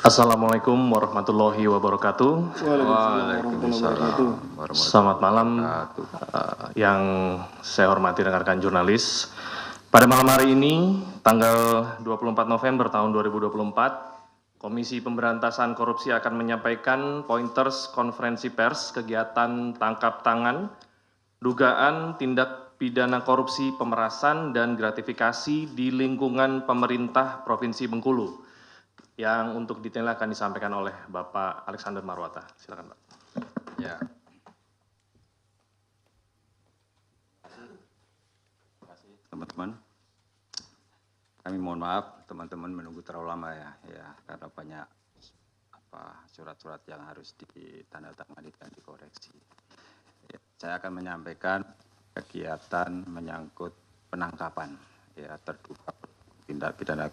Assalamualaikum warahmatullahi wabarakatuh. Waalaikumsalam Selamat malam yang saya hormati rekan-rekan jurnalis. Pada malam hari ini, tanggal 24 November tahun 2024, Komisi Pemberantasan Korupsi akan menyampaikan pointers konferensi pers kegiatan tangkap tangan, dugaan tindak pidana korupsi pemerasan dan gratifikasi di lingkungan pemerintah Provinsi Bengkulu, yang untuk detailnya akan disampaikan oleh Bapak Alexander Marwata. Silakan, Pak. Ya. Teman-teman, kami mohon maaf teman-teman menunggu terlalu lama ya karena banyak surat-surat yang harus ditandatangani dan dikoreksi. Ya, saya akan menyampaikan kegiatan menyangkut penangkapan terduga tindak pidana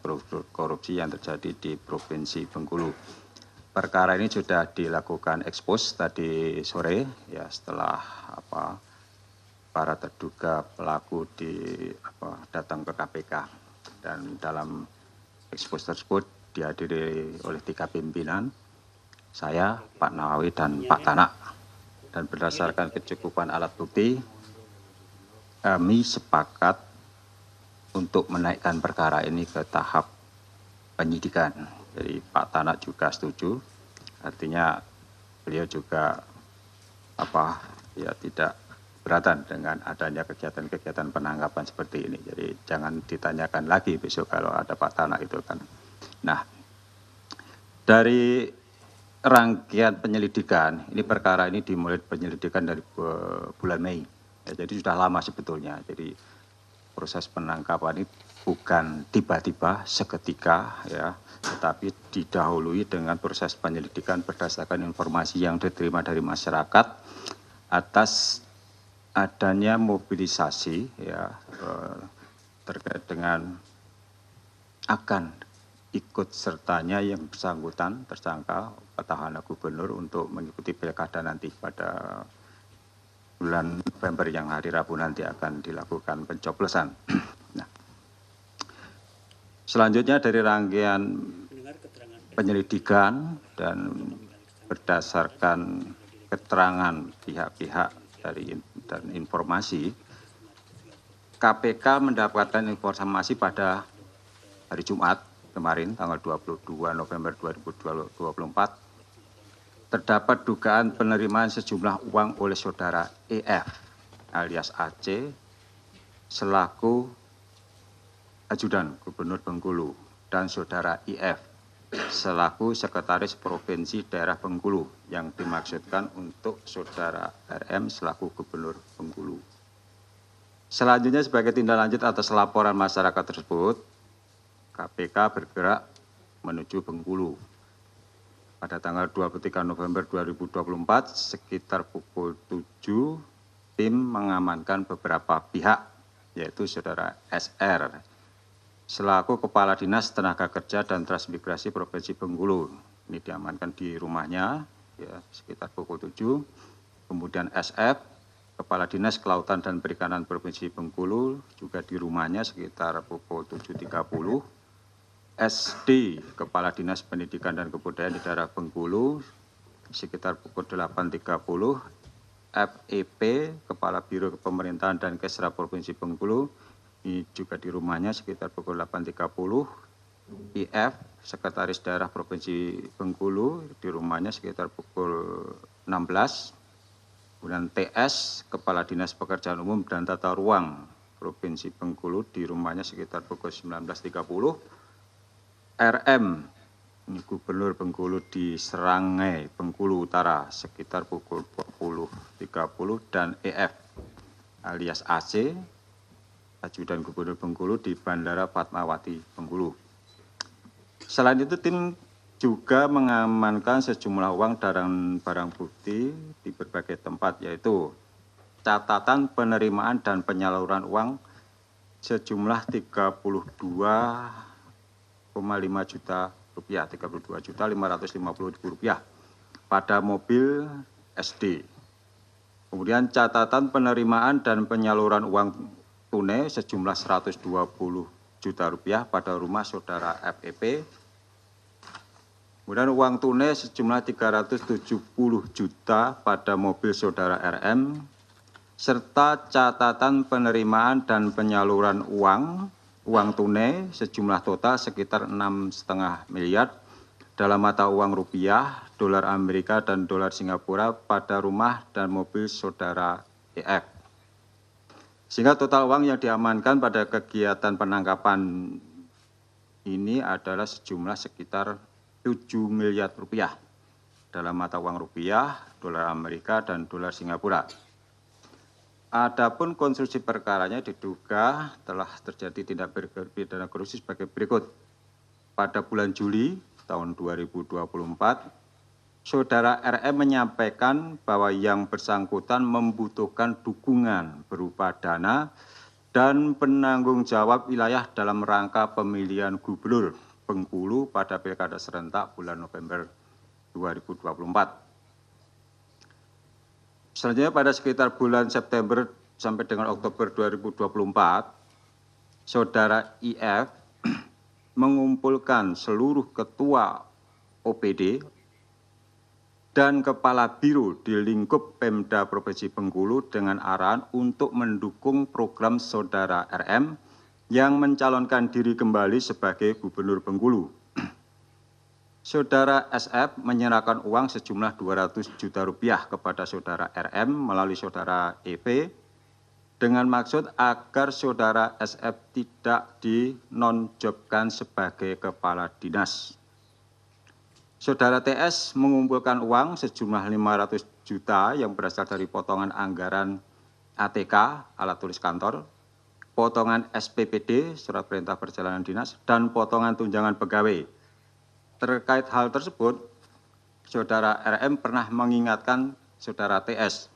korupsi yang terjadi di Provinsi Bengkulu. Perkara ini sudah dilakukan ekspos tadi sore ya setelah para terduga pelaku datang ke KPK, dan dalam ekspos tersebut dihadiri oleh 3 pimpinan, saya, Pak Nawawi dan Pak Tanak, dan berdasarkan kecukupan alat bukti kami sepakat untuk menaikkan perkara ini ke tahap penyidikan. Jadi Pak Tanak juga setuju, artinya beliau juga tidak keberatan dengan adanya kegiatan-kegiatan penangkapan seperti ini. Jadi jangan ditanyakan lagi besok kalau ada Pak Tanak itu kan. Nah, dari rangkaian penyelidikan, ini perkara ini dimulai penyelidikan dari bulan Mei. Ya, jadi sudah lama sebetulnya. Jadi proses penangkapan ini bukan tiba-tiba seketika ya, tetapi didahului dengan proses penyelidikan berdasarkan informasi yang diterima dari masyarakat atas adanya mobilisasi ya terkait dengan akan ikut sertanya yang bersangkutan tersangka petahana gubernur untuk mengikuti pilkada nanti pada bulan November yang hari Rabu nanti akan dilakukan pencoblosan. Nah, selanjutnya dari rangkaian penyelidikan dan berdasarkan keterangan pihak-pihak dan informasi, KPK mendapatkan informasi pada hari Jumat kemarin tanggal 22 November 2024 terdapat dugaan penerimaan sejumlah uang oleh saudara EF alias AC selaku ajudan Gubernur Bengkulu dan saudara IF selaku sekretaris Provinsi Daerah Bengkulu yang dimaksudkan untuk saudara RM selaku Gubernur Bengkulu. Selanjutnya sebagai tindak lanjut atas laporan masyarakat tersebut, KPK bergerak menuju Bengkulu. Pada tanggal 23 November 2024 sekitar pukul 7, tim mengamankan beberapa pihak, yaitu saudara SR selaku Kepala Dinas Tenaga Kerja dan Transmigrasi Provinsi Bengkulu. Ini diamankan di rumahnya ya, sekitar pukul 7. Kemudian SF Kepala Dinas Kelautan dan Perikanan Provinsi Bengkulu juga di rumahnya sekitar pukul 7.30. SD Kepala Dinas Pendidikan dan Kebudayaan di daerah Bengkulu sekitar pukul 8.30, FEP Kepala Biro Kepemerintahan dan Kesra Provinsi Bengkulu ini juga di rumahnya sekitar pukul 8.30, IF Sekretaris Daerah Provinsi Bengkulu di rumahnya sekitar pukul 16, kemudian TS Kepala Dinas Pekerjaan Umum dan Tata Ruang Provinsi Bengkulu di rumahnya sekitar pukul 19.30, RM Gubernur Bengkulu di Serangai Bengkulu Utara sekitar pukul 20.30 dan EF alias AC ajudan Gubernur Bengkulu di Bandara Fatmawati Bengkulu. Selain itu tim juga mengamankan sejumlah uang dan barang bukti di berbagai tempat, yaitu catatan penerimaan dan penyaluran uang sejumlah 32,5 juta rupiah, 32.550.000 rupiah pada mobil SD. Kemudian catatan penerimaan dan penyaluran uang tunai sejumlah 120 juta rupiah pada rumah saudara FEP. Kemudian uang tunai sejumlah 370 juta pada mobil saudara RM, serta catatan penerimaan dan penyaluran uang tunai sejumlah total sekitar 6,5 miliar dalam mata uang rupiah, dolar Amerika, dan dolar Singapura pada rumah dan mobil saudara EF. Sehingga total uang yang diamankan pada kegiatan penangkapan ini adalah sejumlah sekitar 7 miliar rupiah dalam mata uang rupiah, dolar Amerika, dan dolar Singapura. Adapun konstruksi perkaranya diduga telah terjadi tindak pidana korupsi sebagai berikut. Pada bulan Juli tahun 2024, saudara RM menyampaikan bahwa yang bersangkutan membutuhkan dukungan berupa dana dan penanggung jawab wilayah dalam rangka pemilihan gubernur Bengkulu pada Pilkada serentak bulan November 2024. Selanjutnya pada sekitar bulan September sampai dengan Oktober 2024, saudara IF mengumpulkan seluruh ketua OPD dan kepala biro di lingkup Pemda Provinsi Bengkulu dengan arahan untuk mendukung program saudara RM yang mencalonkan diri kembali sebagai Gubernur Bengkulu. Saudara SF menyerahkan uang sejumlah 200 juta rupiah kepada saudara RM melalui saudara EP dengan maksud agar saudara SF tidak dinonjobkan sebagai kepala dinas. Saudara TS mengumpulkan uang sejumlah 500 juta yang berasal dari potongan anggaran ATK, alat tulis kantor, potongan SPPD, surat perintah perjalanan dinas, dan potongan tunjangan pegawai. Terkait hal tersebut, saudara RM pernah mengingatkan saudara TS,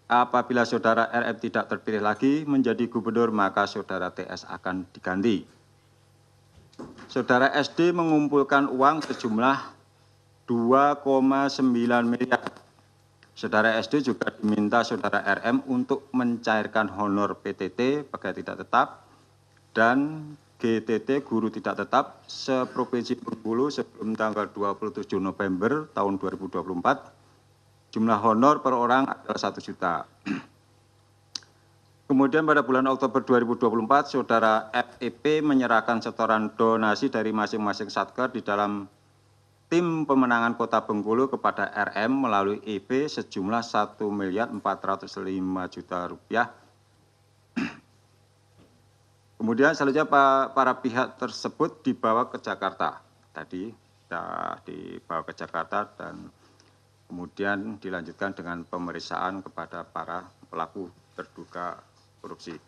apabila saudara RM tidak terpilih lagi menjadi gubernur, maka saudara TS akan diganti. Saudara SD mengumpulkan uang sejumlah 2,9 miliar. Saudara SD juga diminta saudara RM untuk mencairkan honor PTT pegawai tidak tetap dan GTT guru tidak tetap seprovinsi Bengkulu sebelum tanggal 27 November tahun 2024. Jumlah honor per orang adalah 1 juta. Kemudian pada bulan Oktober 2024, saudara FEP menyerahkan setoran donasi dari masing-masing satker di dalam tim pemenangan Kota Bengkulu kepada RM melalui EP sejumlah 1.405.000.000 rupiah. Kemudian selanjutnya para pihak tersebut dibawa ke Jakarta. Tadi sudah dibawa ke Jakarta dan kemudian dilanjutkan dengan pemeriksaan kepada para pelaku terduga korupsi.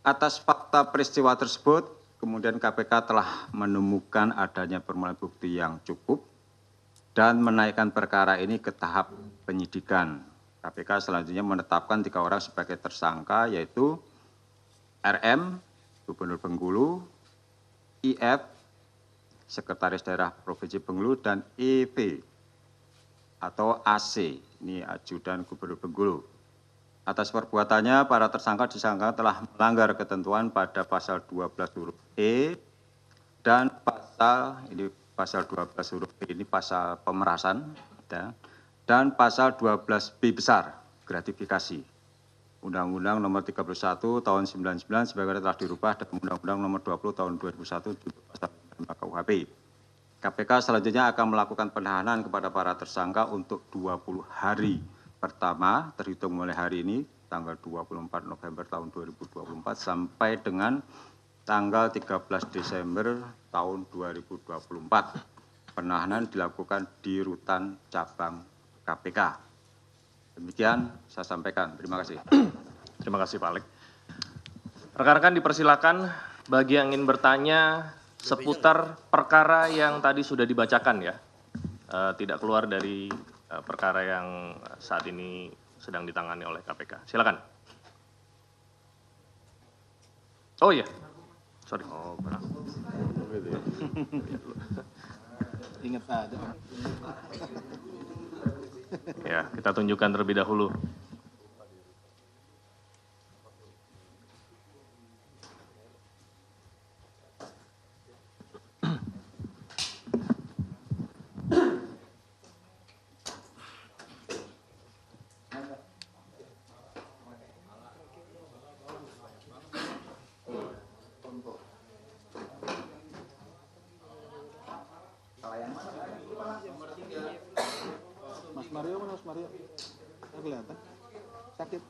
Atas fakta peristiwa tersebut, kemudian KPK telah menemukan adanya permulaan bukti yang cukup dan menaikkan perkara ini ke tahap penyidikan. KPK selanjutnya menetapkan 3 orang sebagai tersangka, yaitu RM, Gubernur Bengkulu, IF, Sekretaris Daerah Provinsi Bengkulu, dan EP atau AC, ini Ajudan Gubernur Bengkulu. Atas perbuatannya, para tersangka disangka telah melanggar ketentuan pada pasal 12 huruf E dan pasal 12 huruf E ini pasal pemerasan dan pasal 12B besar gratifikasi. Undang-Undang Nomor 31 Tahun 99 sebagaimana telah dirubah dan Undang-Undang Nomor 20 Tahun 2001 junto pasal 5 KUHP. KPK selanjutnya akan melakukan penahanan kepada para tersangka untuk 20 hari pertama terhitung mulai hari ini tanggal 24 November tahun 2024 sampai dengan tanggal 13 Desember tahun 2024. Penahanan dilakukan di Rutan Cabang KPK. Demikian saya sampaikan. Terima kasih. Terima kasih Pak Alek. Rekan-rekan dipersilakan bagi yang ingin bertanya seputar perkara yang tadi sudah dibacakan ya. Tidak keluar dari perkara yang saat ini sedang ditangani oleh KPK. Silakan. Oh iya. Sorry. Oh, Ingat aja. Ya, kita tunjukkan terlebih dahulu. Mas Mario mana Mas Mario? Nggak kelihatan. Sakit.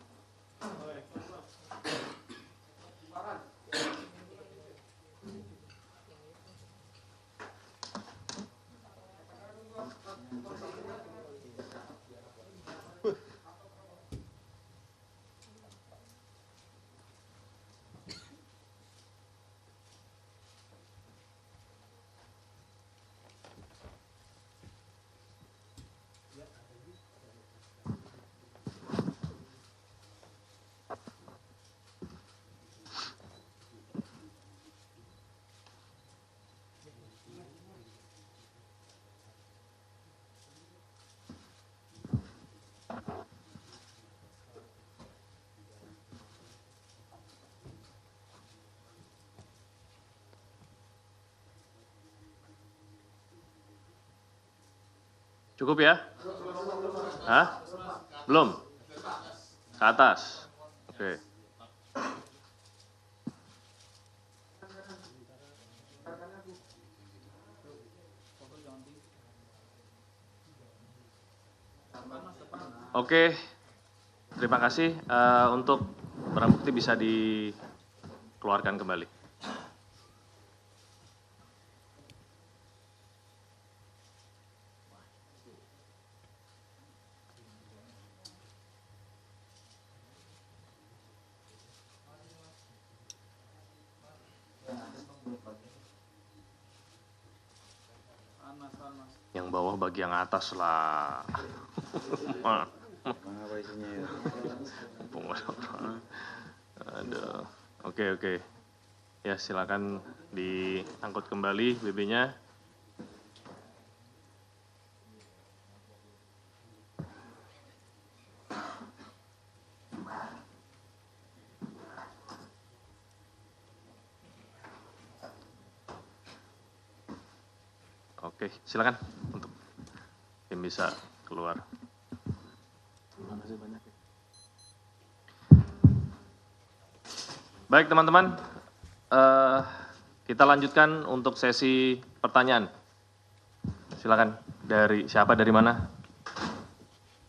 Cukup ya? Hah? Belum? Ke atas? Oke. Oke, terima kasih. Untuk barang bukti bisa dikeluarkan kembali. Yang bawah bagi yang atas lah. Apa isinya ya? Aduh. Oke. Ya, silakan diangkut kembali BB-nya. Oke, silakan untuk yang bisa keluar. Terima kasih banyak. Baik teman-teman, kita lanjutkan untuk sesi pertanyaan. Silakan, dari siapa, dari mana?